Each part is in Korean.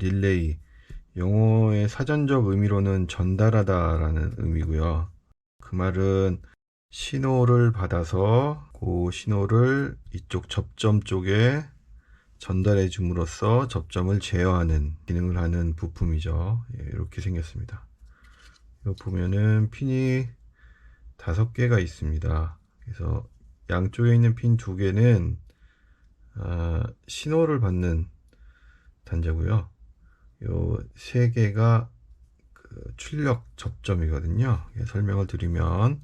릴레이, 영어의 사전적 의미로는 전달하다 라는 의미고요. 그 말은 신호를 받아서 그 신호를 이쪽 접점 쪽에 전달해 줌으로써 접점을 제어하는 기능을 하는 부품이죠. 이렇게 생겼습니다. 여기 보면은 핀이 5개가 있습니다. 그래서 양쪽에 있는 핀 2개는 신호를 받는 단자고요. 요 3개가 출력 접점이거든요. 설명을 드리면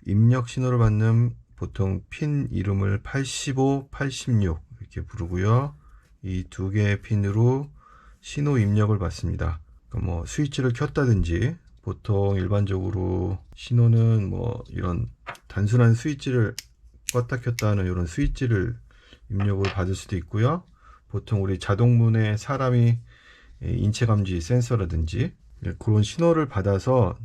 입력 신호를 받는 보통 핀 이름을 85, 86 이렇게 부르고요. 이 2개의 핀으로 신호 입력을 받습니다. 그러니까 뭐 스위치를 켰다든지, 보통 일반적으로 신호는 뭐 이런 단순한 스위치를 껐다 켰다 하는 이런 스위치를 입력을 받을 수도 있고요. 보통 우리 자동문에 사람이 인체 감지 센서라든지 그런 신호를 받아서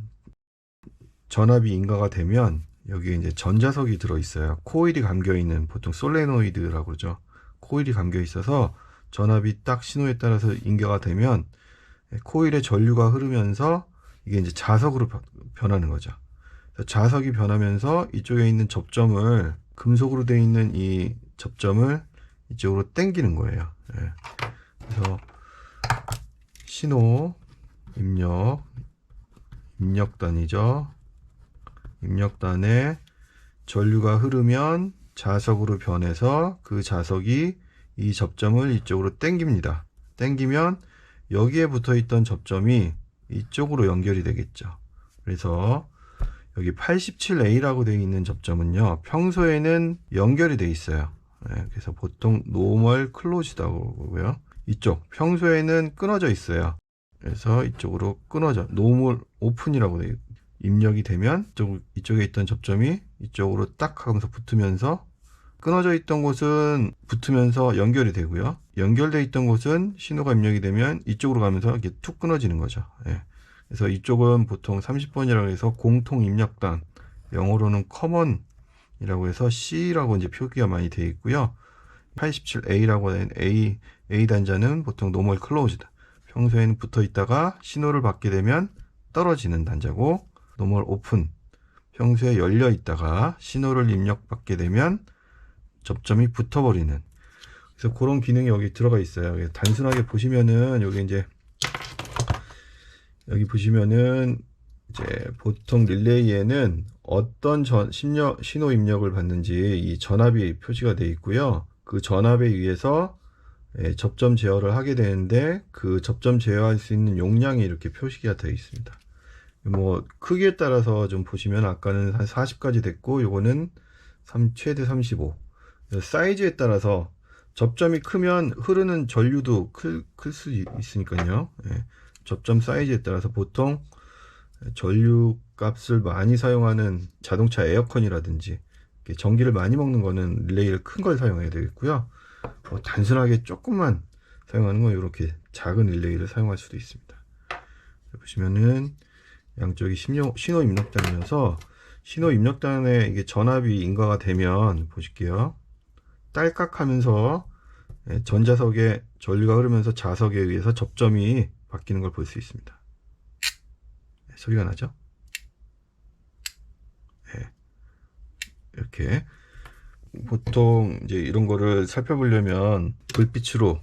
전압이 인가가 되면 여기에 이제 전자석이 들어 있어요. 코일이 감겨 있는, 보통 솔레노이드라고 그러죠. 코일이 감겨 있어서 전압이 딱 신호에 따라서 인가가 되면 코일에 전류가 흐르면서 이게 이제 자석으로 변하는 거죠. 자석이 변하면서 이쪽에 있는 접점을, 금속으로 되어 있는 이 접점을 이쪽으로 당기는 거예요. 그래서 신호 입력단이죠. 입력단에 전류가 흐르면 자석으로 변해서 그 자석이 이 접점을 이쪽으로 당깁니다. 당기면 여기에 붙어 있던 접점이 이쪽으로 연결이 되겠죠. 그래서 여기 87A라고 되어 있는 접점은요, 평소에는 연결이 되어 있어요. 그래서 보통 노멀 클로즈다고 보고요. 이쪽 평소에는 끊어져 있어요. 그래서 이쪽으로 끊어져, 노멀 오픈이라고 되어 있어요. 입력이 되면 이쪽에 있던 접점이 이쪽으로 딱 하면서 붙으면서, 끊어져 있던 곳은 붙으면서 연결이 되고요. 연결되어 있던 곳은 신호가 입력이 되면 이쪽으로 가면서 이렇게 툭 끊어지는 거죠. 그래서 이쪽은 보통 30번이라고 해서 공통 입력단, 영어로는 커먼이라고 해서 C라고 이제 표기가 많이 되어 있고요. 87A라고 하는 A 단자는 보통 노멀 클로즈드, 평소에는 붙어 있다가 신호를 받게 되면 떨어지는 단자고, 노멀 오픈, 평소에 열려 있다가 신호를 입력받게 되면 접점이 붙어버리는, 그래서 그런 기능이 여기 들어가 있어요. 단순하게 보시면은 여기 이제 여기 보시면은 이제 보통 릴레이에는 어떤 신호 입력을 받는지 이 전압이 표시가 되어 있고요. 그 전압에 의해서 접점 제어를 하게 되는데, 그 접점 제어할 수 있는 용량이 이렇게 표시가 되어 있습니다. 뭐 크기에 따라서 좀 보시면 아까는 한 40까지 됐고, 요거는 최대 35. 사이즈에 따라서 접점이 크면 흐르는 전류도 클 수 있으니까요. 접점 사이즈에 따라서 보통 전류 값을 많이 사용하는 자동차 에어컨이라든지 전기를 많이 먹는 거는 릴레이를 큰 걸 사용해야 되겠고요. 단순하게 조금만 사용하는 건 이렇게 작은 릴레이를 사용할 수도 있습니다. 보시면은 양쪽이 신호 입력단이어서, 신호 입력단에 이게 전압이 인가가 되면 보실게요. 딸깍 하면서 전자석에 전류가 흐르면서 자석에 의해서 접점이 바뀌는 걸 볼 수 있습니다. 소리가 나죠? 이렇게 보통 이제 이런 거를 살펴보려면 불빛으로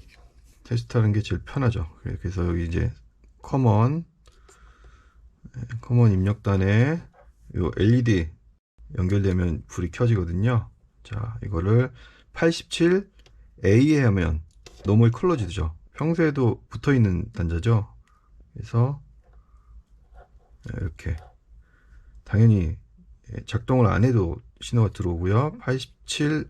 테스트하는 게 제일 편하죠. 그래서 여기 이제 커먼 입력단에 요 LED 연결되면 불이 켜지거든요. 자, 이거를 87A에 하면 노멀 클로즈드죠. 평소에도 붙어 있는 단자죠. 그래서 이렇게 당연히 작동을 안 해도 신호가 들어오고요. 87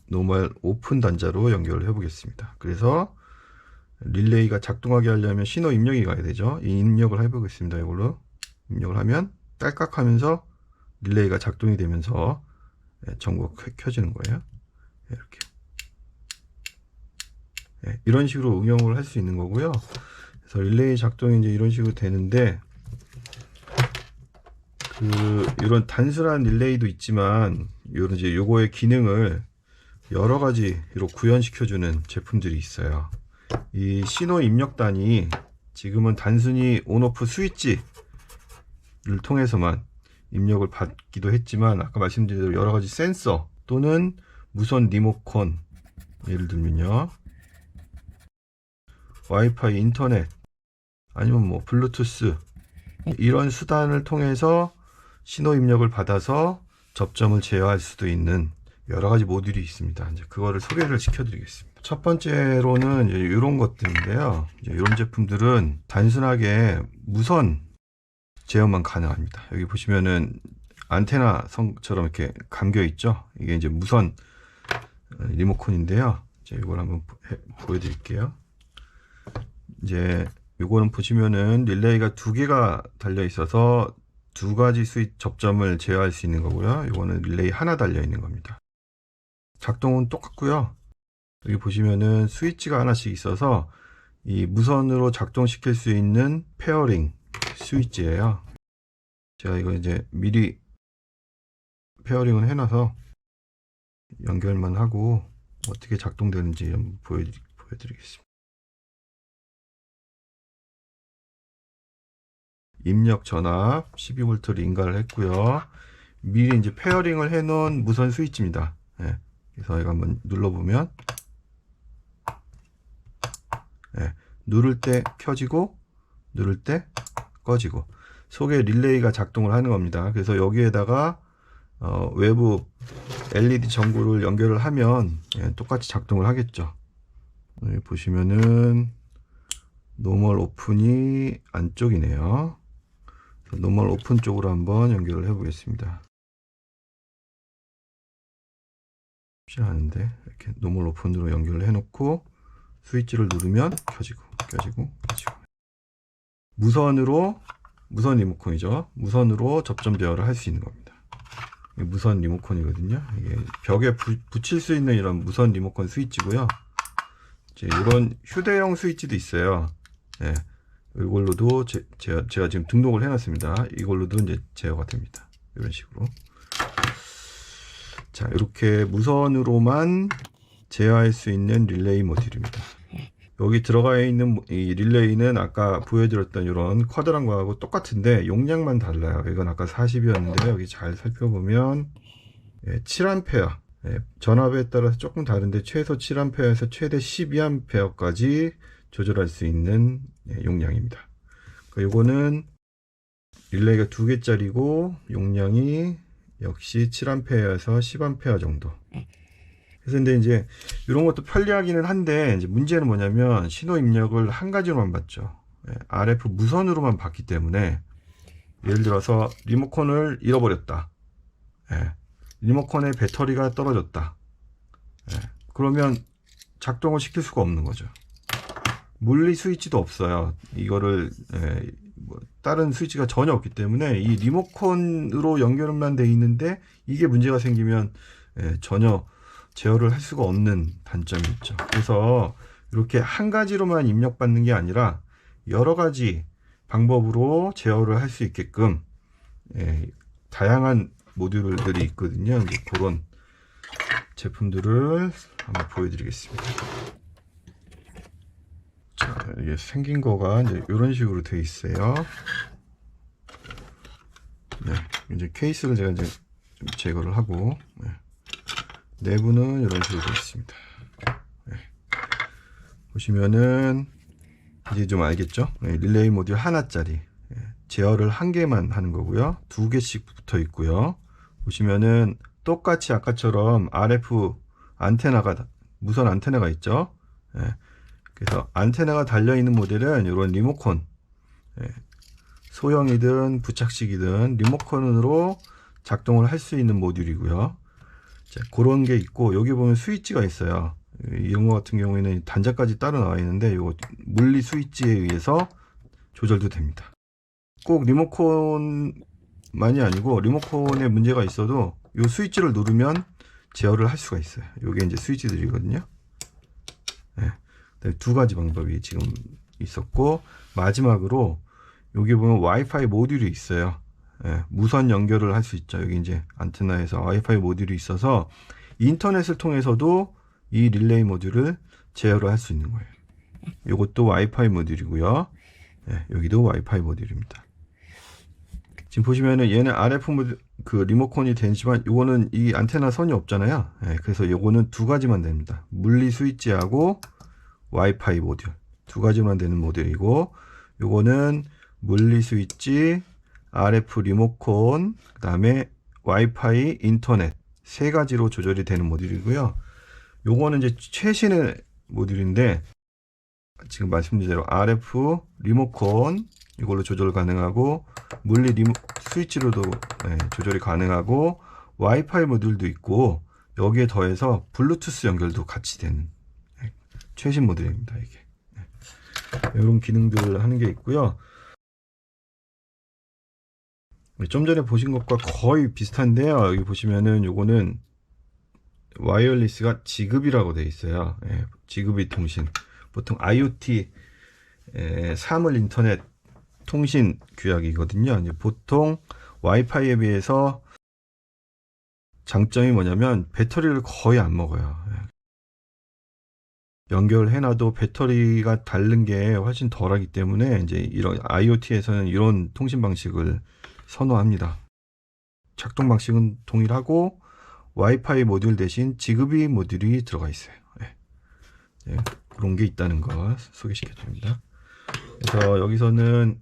노멀 오픈 단자로 연결을 해 보겠습니다. 그래서 릴레이가 작동하게 하려면 신호 입력이 가야 되죠. 이 입력을 해 보겠습니다. 이걸로 입력을 하면 딸깍 하면서 릴레이가 작동이 되면서 전구가 켜지는 거예요. 이렇게 이런 식으로 응용을 할 수 있는 거고요. 그래서 릴레이 작동이 이제 이런 식으로 되는데, 이런 단순한 릴레이도 있지만 이런 이제 요거의 기능을 여러 가지로 구현시켜주는 제품들이 있어요. 이 신호 입력단이 지금은 단순히 온오프 스위치를 통해서만 입력을 받기도 했지만, 아까 말씀드린 대로 여러 가지 센서 또는 무선 리모컨, 예를 들면요 와이파이, 인터넷, 아니면 뭐 블루투스, 이런 수단을 통해서 신호 입력을 받아서 접점을 제어할 수도 있는 여러 가지 모듈이 있습니다. 이제 그거를 소개를 시켜드리겠습니다. 첫 번째로는 이제 이런 것들인데요. 이제 이런 제품들은 단순하게 무선 제어만 가능합니다. 여기 보시면은 안테나 성처럼 이렇게 감겨 있죠. 이게 이제 무선 리모컨인데요. 자, 이걸 한번 보여드릴게요. 이제 요거는 보시면은 릴레이가 두 개가 달려 있어서 두 가지 스위치 접점을 제어할 수 있는 거고요. 요거는 릴레이 하나 달려 있는 겁니다. 작동은 똑같고요. 여기 보시면은 스위치가 하나씩 있어서 이 무선으로 작동시킬 수 있는 페어링 스위치예요. 제가 이거 이제 미리 페어링을 해놔서 연결만 하고 어떻게 작동되는지 한번 보여드리겠습니다. 입력 전압 12V를 인가를 했고요. 미리 이제 페어링을 해놓은 무선 스위치입니다. 예, 그래서 이거 한번 눌러보면, 예, 누를 때 켜지고 누를 때 꺼지고 속에 릴레이가 작동을 하는 겁니다. 그래서 여기에다가 외부 LED 전구를 연결을 하면, 예, 똑같이 작동을 하겠죠. 여기 보시면은 노멀 오픈이 안쪽이네요. 노멀 오픈 쪽으로 한번 연결을 해 보겠습니다. 쉽지 않은데, 이렇게 노멀 오픈으로 연결을 해 놓고 스위치를 누르면 켜지고 켜지고 켜지고, 무선 리모컨이죠. 무선으로 접점 제어를 할 수 있는 겁니다. 이게 무선 리모컨이거든요. 이게 벽에 붙일 수 있는 이런 무선 리모컨 스위치고요. 이제 이런 휴대용 스위치도 있어요. 예, 이걸로도 제가 지금 등록을 해놨습니다. 이걸로도 이제 제어가 됩니다. 이런 식으로. 자, 이렇게 무선으로만 제어할 수 있는 릴레이 모듈입니다. 여기 들어가 있는 이 릴레이는 아까 보여드렸던 이런 쿼드란과하고 똑같은데 용량만 달라요. 이건 아까 40이었는데 여기 잘 살펴보면 7A, 전압에 따라서 조금 다른데 최소 7A에서 최대 12A까지 조절할 수 있는 용량입니다. 이거는 릴레이가 2개짜리고 용량이 역시 7A에서 10A 정도. 그래서 근데 이제 이런 것도 편리하기는 한데, 이제 문제는 뭐냐면 신호 입력을 한 가지로만 받죠. RF 무선으로만 받기 때문에, 예를 들어서 리모컨을 잃어버렸다. 리모컨의 배터리가 떨어졌다. 그러면 작동을 시킬 수가 없는 거죠. 물리 스위치도 없어요. 이거를 다른 스위치가 전혀 없기 때문에 이 리모컨으로 연결만 돼 있는데, 이게 문제가 생기면 전혀 제어를 할 수가 없는 단점이 있죠. 그래서 이렇게 한 가지로만 입력받는 게 아니라 여러 가지 방법으로 제어를 할 수 있게끔 다양한 모듈들이 있거든요. 이제 그런 제품들을 한번 보여드리겠습니다. 자, 이게 생긴 거가 이제 이런 식으로 돼 있어요. 네, 이제 케이스를 제가 이제 좀 제거를 하고, 내부는 이런 식으로 되어 있습니다. 보시면은 이제 좀 알겠죠? 릴레이 모듈 하나짜리, 제어를 한 개만 하는 거고요. 2개씩 붙어 있고요. 보시면은 똑같이 아까처럼 RF 안테나가, 무선 안테나가 있죠. 그래서 안테나가 달려 있는 모델은 이런 리모컨, 소형이든 부착식이든 리모컨으로 작동을 할 수 있는 모듈이고요. 자, 그런 게 있고, 여기 보면 스위치가 있어요. 이런 거 같은 경우에는 단자까지 따로 나와 있는데, 이거 물리 스위치에 의해서 조절도 됩니다. 꼭 리모컨만이 아니고, 리모컨에 문제가 있어도 이 스위치를 누르면 제어를 할 수가 있어요. 이게 이제 스위치들이거든요. 두 가지 방법이 지금 있었고, 마지막으로 여기 보면 와이파이 모듈이 있어요. 무선 연결을 할 수 있죠. 여기 이제 안테나에서 와이파이 모듈이 있어서 인터넷을 통해서도 이 릴레이 모듈을 제어를 할 수 있는 거예요. 요것도 와이파이 모듈이고요. 네, 여기도 와이파이 모듈입니다. 지금 보시면은 얘는 RF 모듈 그 리모컨이 되지만 요거는 이 안테나 선이 없잖아요. 네, 그래서 요거는 두 가지만 됩니다. 물리 스위치하고 와이파이 모듈 두 가지만 되는 모듈이고, 요거는 물리 스위치, RF 리모컨, 그 다음에 와이파이, 인터넷 세 가지로 조절이 되는 모듈이고요. 요거는 이제 최신의 모듈인데, 지금 말씀드린 대로 RF 리모컨 이걸로 조절 가능하고, 물리 스위치로도 조절이 가능하고, 와이파이 모듈도 있고, 여기에 더해서 블루투스 연결도 같이 되는 최신 모듈입니다. 이게 이런 기능들을 하는 게 있고요. 좀 전에 보신 것과 거의 비슷한데요. 여기 보시면은 요거는 와이어리스가 지급이라고 되어 있어요. 지급이 통신. 보통 IoT 사물 인터넷 통신 규약이거든요. 보통 와이파이에 비해서 장점이 뭐냐면 배터리를 거의 안 먹어요. 연결해놔도 배터리가 닳는 게 훨씬 덜하기 때문에 이제 이런 IoT에서는 이런 통신 방식을 선호합니다. 작동 방식은 동일하고 와이파이 모듈 대신 지급이 모듈이 들어가 있어요. 그런 게 있다는 거 소개시켜 줍니다. 그래서 여기서는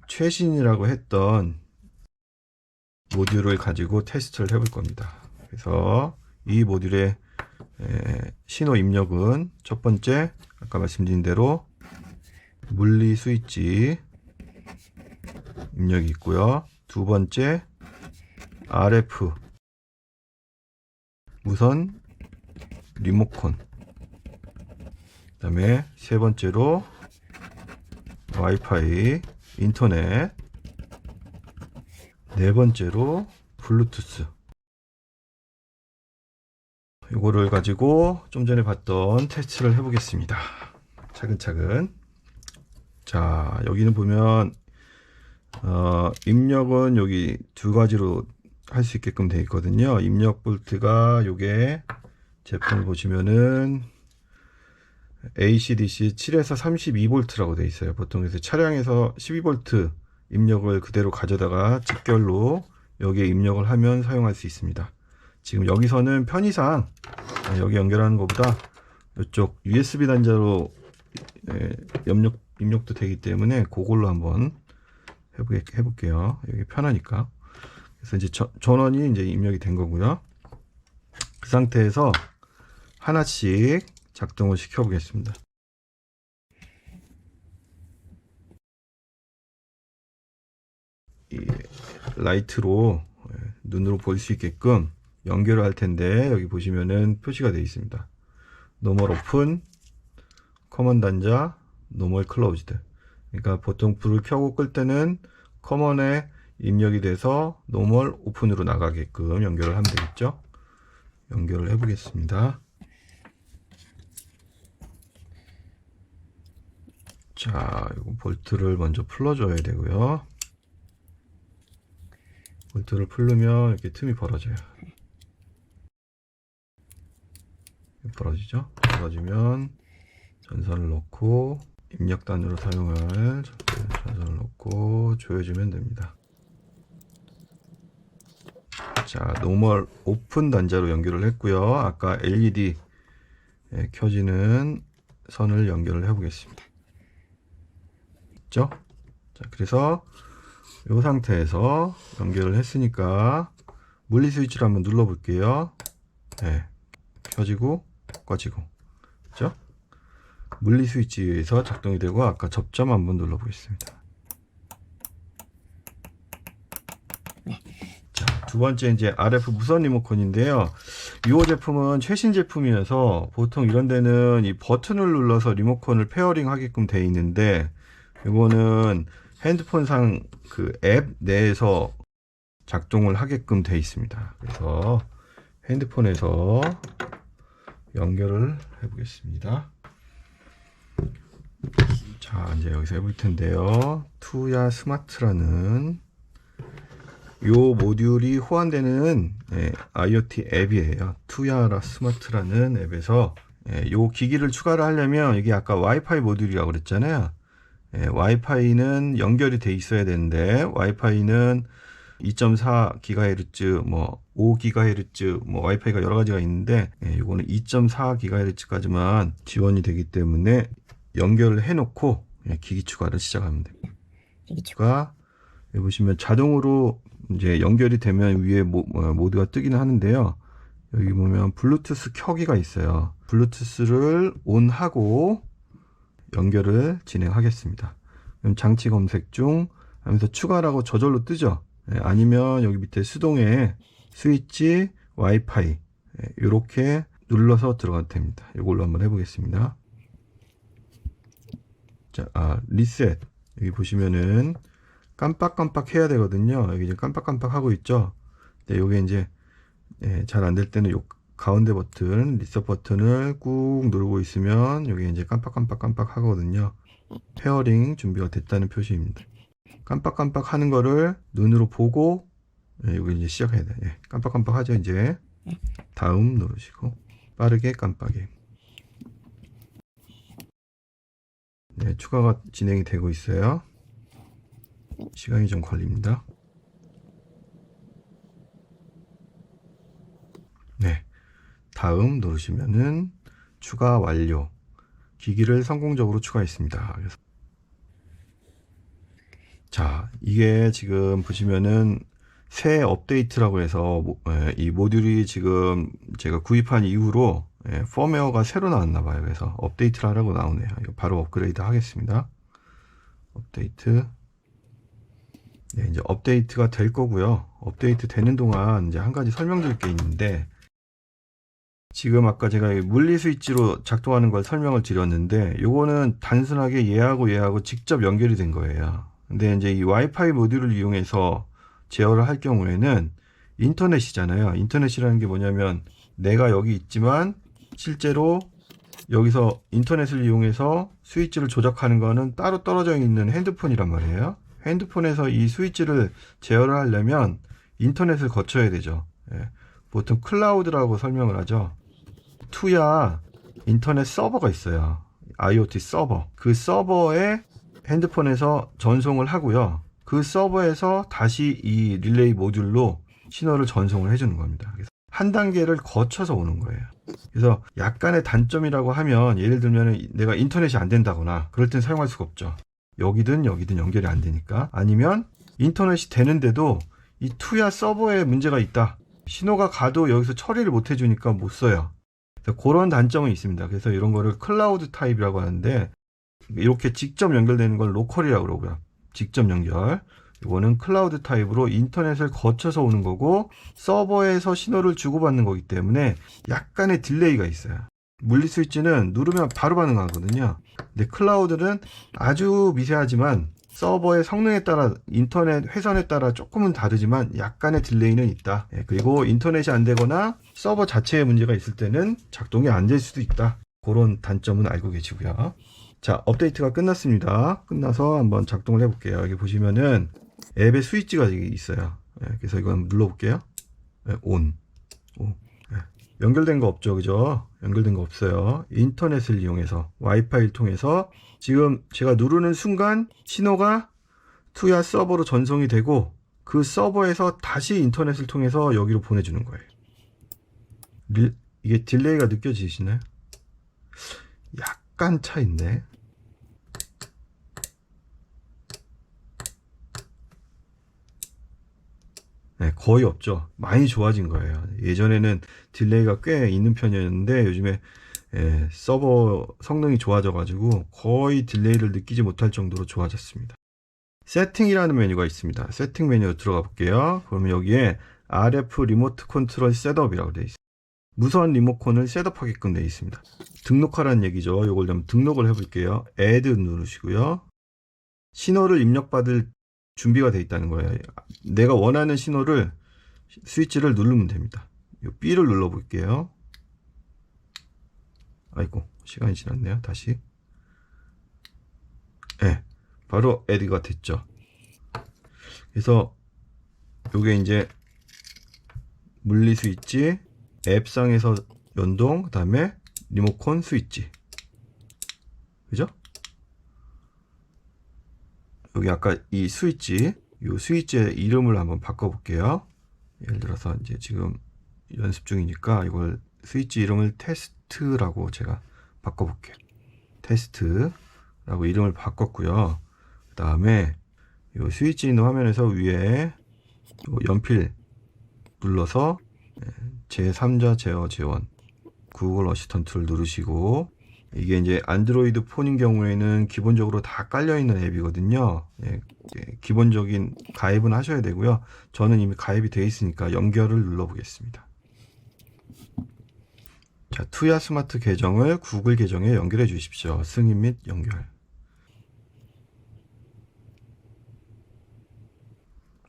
최신이라고 했던 모듈을 가지고 테스트를 해볼 겁니다. 그래서 이 모듈의 신호 입력은 첫 번째 아까 말씀드린 대로 물리 스위치 입력이 있고요. 두 번째 RF 무선 리모컨, 그 다음에 세 번째로 와이파이 인터넷, 네 번째로 블루투스. 이거를 가지고 좀 전에 봤던 테스트를 해보겠습니다. 차근차근. 자, 여기는 보면 입력은 여기 두 가지로 할 수 있게끔 되어 있거든요. 입력 볼트가 요게 제품을 보시면은 AC/DC 7에서 32V라고 되어 있어요. 보통 그래서 차량에서 12V 입력을 그대로 가져다가 직결로 여기에 입력을 하면 사용할 수 있습니다. 지금 여기서는 편의상 여기 연결하는 것보다 이쪽 USB 단자로 입력도 되기 때문에 그걸로 한번 해볼게요. 여기 편하니까. 그래서 이제 전원이 이제 입력이 된 거고요. 그 상태에서 하나씩 작동을 시켜 보겠습니다. 이 라이트로 눈으로 볼 수 있게끔 연결을 할 텐데, 여기 보시면은 표시가 되어 있습니다. 노멀 오픈, 커먼 단자, 노멀 클로즈드. 그러니까 보통 불을 켜고 끌 때는 커먼에 입력이 돼서 노멀 오픈으로 나가게끔 연결을 하면 되겠죠. 연결을 해 보겠습니다. 자, 이거 볼트를 먼저 풀어줘야 되고요. 볼트를 풀르면 이렇게 틈이 벌어져요. 벌어지죠? 벌어지면 전선을 넣고 입력단으로 사용할 전선을 넣고 조여주면 됩니다. 자, 노멀 오픈 단자로 연결을 했고요. 아까 LED 켜지는 선을 연결을 해 보겠습니다. 있죠? 자, 그래서 이 상태에서 연결을 했으니까 물리 스위치를 한번 눌러 볼게요. 켜지고 꺼지고, 그죠? 물리 스위치에서 작동이 되고, 아까 접점 한번 눌러 보겠습니다. 자, 두 번째 이제 RF 무선 리모컨인데요. 이 제품은 최신 제품이어서 보통 이런 데는 이 버튼을 눌러서 리모컨을 페어링 하게끔 되어 있는데, 이거는 핸드폰상 그 앱 내에서 작동을 하게끔 되어 있습니다. 그래서 핸드폰에서 연결을 해 보겠습니다. 자, 이제 여기서 해볼 텐데요. 투야 스마트라는 요 모듈이 호환되는 IoT 앱이에요. 투야 스마트라는 앱에서 요 기기를 추가를 하려면 이게 아까 와이파이 모듈이라고 그랬잖아요. 와이파이는 연결이 돼 있어야 되는데 와이파이는 2.4GHz, 뭐 5GHz, 뭐 와이파이가 여러 가지가 있는데 이거는 2.4GHz까지만 지원이 되기 때문에 연결을 해놓고 기기 추가를 시작하면 됩니다. 기기 추가 여기 보시면 자동으로 이제 연결이 되면 위에 모드가 뜨기는 하는데요. 여기 보면 블루투스 켜기가 있어요. 블루투스를 온하고 연결을 진행하겠습니다. 그럼 장치 검색 중 하면서 추가라고 저절로 뜨죠. 아니면 여기 밑에 수동에 스위치 와이파이 이렇게 눌러서 들어가도 됩니다. 이걸로 한번 해보겠습니다. 자, 리셋. 여기 보시면은 깜빡깜빡 해야 되거든요. 여기 이제 깜빡깜빡 하고 있죠. 근데 요게 이제 잘 안 될 때는 요 가운데 버튼, 리셋 버튼을 꾹 누르고 있으면 여기 이제 깜빡깜빡 하거든요. 페어링 준비가 됐다는 표시입니다. 깜빡깜빡 하는 거를 눈으로 보고 여기 이제 시작해야 돼. 깜빡깜빡 하죠. 이제 다음 누르시고 빠르게 깜빡이. 추가가 진행이 되고 있어요. 시간이 좀 걸립니다. 다음 누르시면은 추가 완료. 기기를 성공적으로 추가했습니다. 그래서 자, 이게 지금 보시면은 새 업데이트라고 해서 이 모듈이 지금 제가 구입한 이후로 펌웨어가 새로 나왔나 봐요. 그래서 업데이트를 하라고 나오네요. 이거 바로 업그레이드 하겠습니다. 업데이트. 이제 업데이트가 될 거고요. 업데이트 되는 동안 이제 한 가지 설명드릴 게 있는데 지금 아까 제가 물리 스위치로 작동하는 걸 설명을 드렸는데 요거는 단순하게 얘하고 직접 연결이 된 거예요. 근데 이제 이 와이파이 모듈을 이용해서 제어를 할 경우에는 인터넷이잖아요. 인터넷이라는 게 뭐냐면 내가 여기 있지만 실제로 여기서 인터넷을 이용해서 스위치를 조작하는 거는 따로 떨어져 있는 핸드폰이란 말이에요. 핸드폰에서 이 스위치를 제어를 하려면 인터넷을 거쳐야 되죠. 보통 클라우드라고 설명을 하죠. 투야 인터넷 서버가 있어요. IoT 서버. 그 서버에 핸드폰에서 전송을 하고요. 그 서버에서 다시 이 릴레이 모듈로 신호를 전송을 해주는 겁니다. 그래서 한 단계를 거쳐서 오는 거예요. 그래서 약간의 단점이라고 하면 예를 들면 내가 인터넷이 안 된다거나 그럴 땐 사용할 수가 없죠. 여기든 연결이 안 되니까. 아니면 인터넷이 되는데도 이 투야 서버에 문제가 있다. 신호가 가도 여기서 처리를 못 해주니까 못 써요. 그런 단점은 있습니다. 그래서 이런 거를 클라우드 타입이라고 하는데 이렇게 직접 연결되는 걸 로컬이라고 그러고요. 직접 연결. 이거는 클라우드 타입으로 인터넷을 거쳐서 오는 거고 서버에서 신호를 주고받는 거기 때문에 약간의 딜레이가 있어요. 물리 스위치는 누르면 바로 반응하거든요. 근데 클라우드는 아주 미세하지만 서버의 성능에 따라 인터넷 회선에 따라 조금은 다르지만 약간의 딜레이는 있다. 그리고 인터넷이 안 되거나 서버 자체에 문제가 있을 때는 작동이 안 될 수도 있다. 그런 단점은 알고 계시고요. 자, 업데이트가 끝났습니다. 끝나서 한번 작동을 해볼게요. 여기 보시면은 앱에 스위치가 있어요. 그래서 이거 한번 눌러볼게요. 온. 연결된 거 없죠, 그죠? 연결된 거 없어요. 인터넷을 이용해서 와이파이를 통해서 지금 제가 누르는 순간 신호가 투야 서버로 전송이 되고 그 서버에서 다시 인터넷을 통해서 여기로 보내주는 거예요. 이게 딜레이가 느껴지시나요? 약간 차이인데. 거의 없죠. 많이 좋아진 거예요. 예전에는 딜레이가 꽤 있는 편이었는데 요즘에 서버 성능이 좋아져 가지고 거의 딜레이를 느끼지 못할 정도로 좋아졌습니다. 세팅이라는 메뉴가 있습니다. 세팅 메뉴로 들어가 볼게요. 그러면 여기에 RF 리모트 컨트롤 셋업이라고 되어 있습니다. 무선 리모컨을 셋업하게끔 되어 있습니다. 등록하라는 얘기죠. 이걸 좀 등록을 해볼게요. Add 누르시고요. 신호를 입력받을 준비가 되어 있다는 거예요. 내가 원하는 신호를 스위치를 누르면 됩니다. 이 B를 눌러 볼게요. 아이고, 시간이 지났네요. 다시. 바로 add가 됐죠. 그래서 요게 이제 물리 스위치 앱상에서 연동, 그 다음에 리모컨 스위치. 그죠? 여기 아까 이 스위치, 이 스위치의 이름을 한번 바꿔볼게요. 예를 들어서 이제 지금 연습 중이니까 이걸 스위치 이름을 테스트라고 제가 바꿔볼게요. 테스트라고 이름을 바꿨고요. 그 다음에 이 스위치 있는 화면에서 위에 연필 눌러서 제3자 제어 지원 구글 어시스턴트를 누르시고, 이게 이제 안드로이드 폰인 경우에는 기본적으로 다 깔려있는 앱이거든요. 기본적인 가입은 하셔야 되고요. 저는 이미 가입이 되어 있으니까 연결을 눌러보겠습니다. 자, 투야 스마트 계정을 구글 계정에 연결해 주십시오. 승인 및 연결.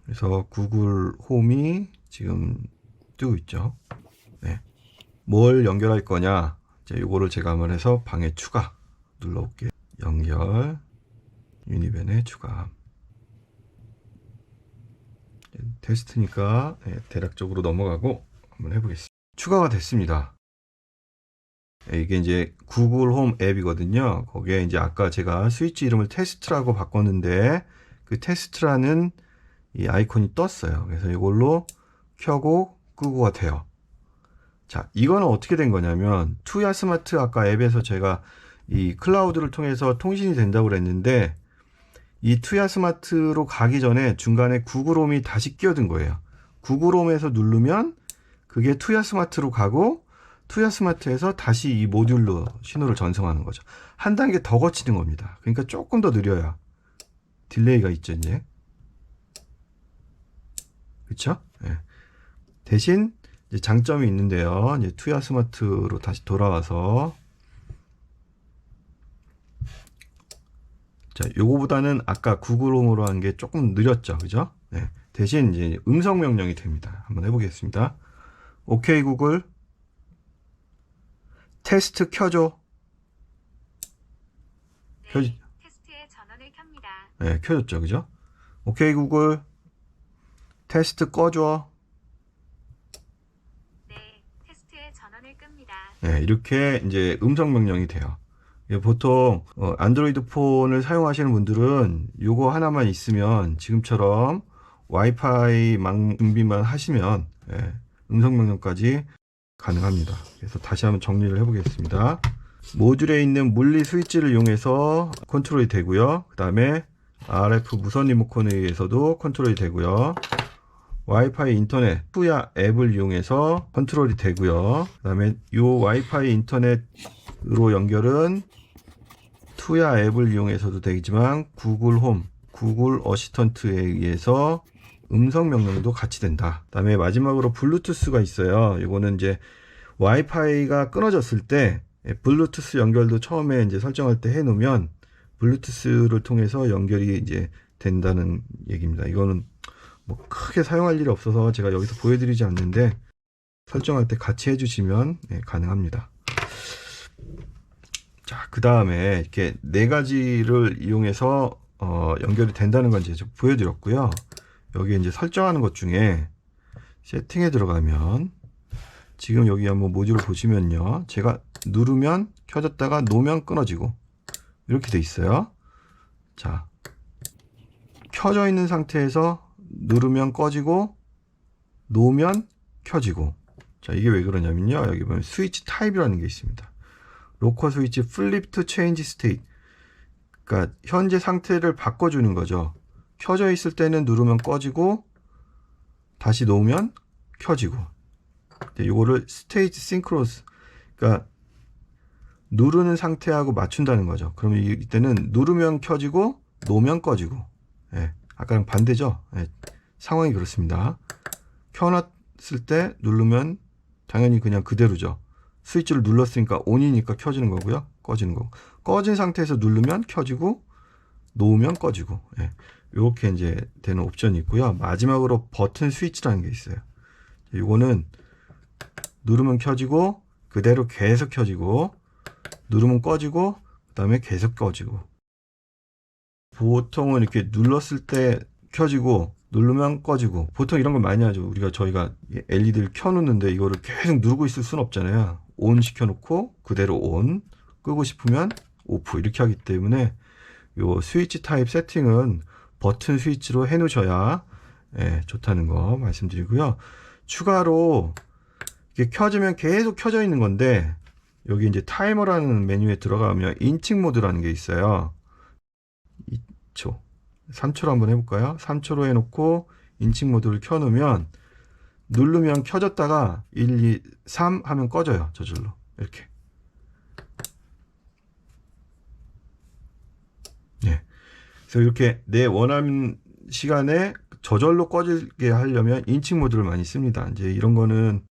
그래서 구글 홈이 지금 뜨고 있죠. 네. 뭘 연결할 거냐? 이제 요거를 제가 한번 해서 방에 추가 눌러볼게요. 연결, 유니밴에 추가. 테스트니까 대략적으로 넘어가고 한번 해보겠습니다. 추가가 됐습니다. 이게 이제 구글 홈 앱이거든요. 거기에 이제 아까 제가 스위치 이름을 테스트라고 바꿨는데 그 테스트라는 이 아이콘이 떴어요. 그래서 이걸로 켜고 끄고가 돼요. 자, 이거는 어떻게 된 거냐면 투야 스마트 아까 앱에서 제가 이 클라우드를 통해서 통신이 된다고 그랬는데 이 투야 스마트로 가기 전에 중간에 구글홈이 다시 끼어든 거예요. 구글홈에서 누르면 그게 투야 스마트로 가고 투야 스마트에서 다시 이 모듈로 신호를 전송하는 거죠. 한 단계 더 거치는 겁니다. 그러니까 조금 더 느려요. 딜레이가 있죠, 이제. 그쵸? 네. 대신 이제 장점이 있는데요. 이제 투야 스마트로 다시 돌아와서 자, 요거보다는 아까 구글홈으로 한 게 조금 느렸죠, 그죠? 네. 대신 이제 음성 명령이 됩니다. 한번 해보겠습니다. 오케이 구글, 테스트 켜줘. 네, 테스트의 전원을 켭니다. 네, 켜졌죠, 그죠? 오케이 구글, 테스트 꺼줘. 네, 테스트의 전원을 끕니다. 네, 이렇게 이제 음성 명령이 돼요. 보통 안드로이드 폰을 사용하시는 분들은 요거 하나만 있으면 지금처럼 와이파이 망 준비만 하시면 음성 명령까지 가능합니다. 그래서 다시 한번 정리를 해보겠습니다. 모듈에 있는 물리 스위치를 이용해서 컨트롤이 되고요. 그 다음에 RF 무선 리모컨에 의해서도 컨트롤이 되고요. 와이파이 인터넷 투야 앱을 이용해서 컨트롤이 되고요. 그 다음에 이 와이파이 인터넷으로 연결은 투야 앱을 이용해서도 되지만 구글 홈, 구글 어시스턴트에 의해서 음성 명령도 같이 된다. 그 다음에 마지막으로 블루투스가 있어요. 이거는 이제 와이파이가 끊어졌을 때 블루투스 연결도 처음에 이제 설정할 때 해놓으면 블루투스를 통해서 연결이 이제 된다는 얘기입니다. 이거는 뭐 크게 사용할 일이 없어서 제가 여기서 보여드리지 않는데 설정할 때 같이 해주시면 가능합니다. 자, 그 다음에 이렇게 네 가지를 이용해서 연결이 된다는 건 이제 보여드렸고요. 여기 이제 설정하는 것 중에 세팅에 들어가면 지금 여기 한번 모듈을 보시면요. 제가 누르면 켜졌다가 놓으면 끊어지고 이렇게 돼 있어요. 자, 켜져 있는 상태에서 누르면 꺼지고 놓으면 켜지고. 자, 이게 왜 그러냐면요. 여기 보면 스위치 타입이라는 게 있습니다. 로컬 스위치 플립 투 체인지 스테이트. 그러니까 현재 상태를 바꿔주는 거죠. 켜져 있을 때는 누르면 꺼지고 다시 놓으면 켜지고. 이거를 스테이지 싱크로스, 그러니까 누르는 상태하고 맞춘다는 거죠. 그러면 이때는 누르면 켜지고 놓으면 꺼지고. 아까랑 반대죠. 상황이 그렇습니다. 켜놨을 때 누르면 당연히 그냥 그대로죠. 스위치를 눌렀으니까 온이니까 켜지는 거고요. 꺼지는 거고. 꺼진 상태에서 누르면 켜지고 놓으면 꺼지고. 이렇게 이제 되는 옵션이 있고요. 마지막으로 버튼 스위치라는 게 있어요. 이거는 누르면 켜지고 그대로 계속 켜지고 누르면 꺼지고 그 다음에 계속 꺼지고. 보통은 이렇게 눌렀을 때 켜지고 누르면 꺼지고. 보통 이런 걸 많이 하죠. 저희가 LED를 켜놓는데 이거를 계속 누르고 있을 수는 없잖아요. 온 시켜놓고 그대로 온, 끄고 싶으면 오프 이렇게 하기 때문에 요 스위치 타입 세팅은 버튼 스위치로 해 놓으셔야 좋다는 거 말씀드리고요. 추가로 이게 켜지면 계속 켜져 있는 건데 여기 이제 타이머라는 메뉴에 들어가면 인칭 모드라는 게 있어요. 2초, 3초로 한번 해볼까요? 3초로 해놓고 인칭 모드를 켜놓으면 누르면 켜졌다가 1, 2, 3 하면 꺼져요. 저절로 이렇게. 그래서 이렇게 내 원하는 시간에 저절로 꺼지게 하려면 인칭 모드를 많이 씁니다. 이제 이런 거는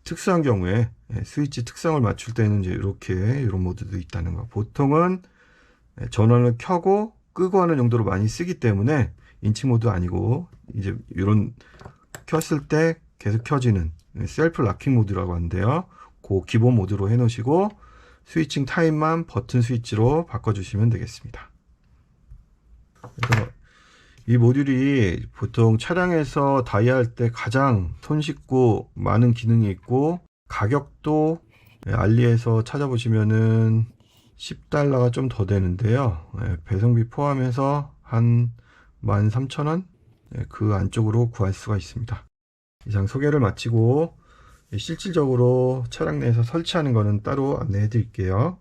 특수한 경우에 스위치 특성을 맞출 때는 이제 이렇게 이런 모드도 있다는 거. 보통은 전원을 켜고 끄고 하는 용도로 많이 쓰기 때문에 인칭 모드 아니고 이제 이런 켰을 때 계속 켜지는 셀프 락킹 모드라고 하는데요. 그 기본 모드로 해 놓으시고 스위칭 타임만 버튼 스위치로 바꿔주시면 되겠습니다. 그래서 이 모듈이 보통 차량에서 다이할 때 가장 손쉽고 많은 기능이 있고 가격도 알리에서 찾아보시면은 $10가 좀 더 되는데요. 배송비 포함해서 한 13,000원 그 안쪽으로 구할 수가 있습니다. 이상 소개를 마치고 실질적으로 차량 내에서 설치하는 거는 따로 안내해 드릴게요.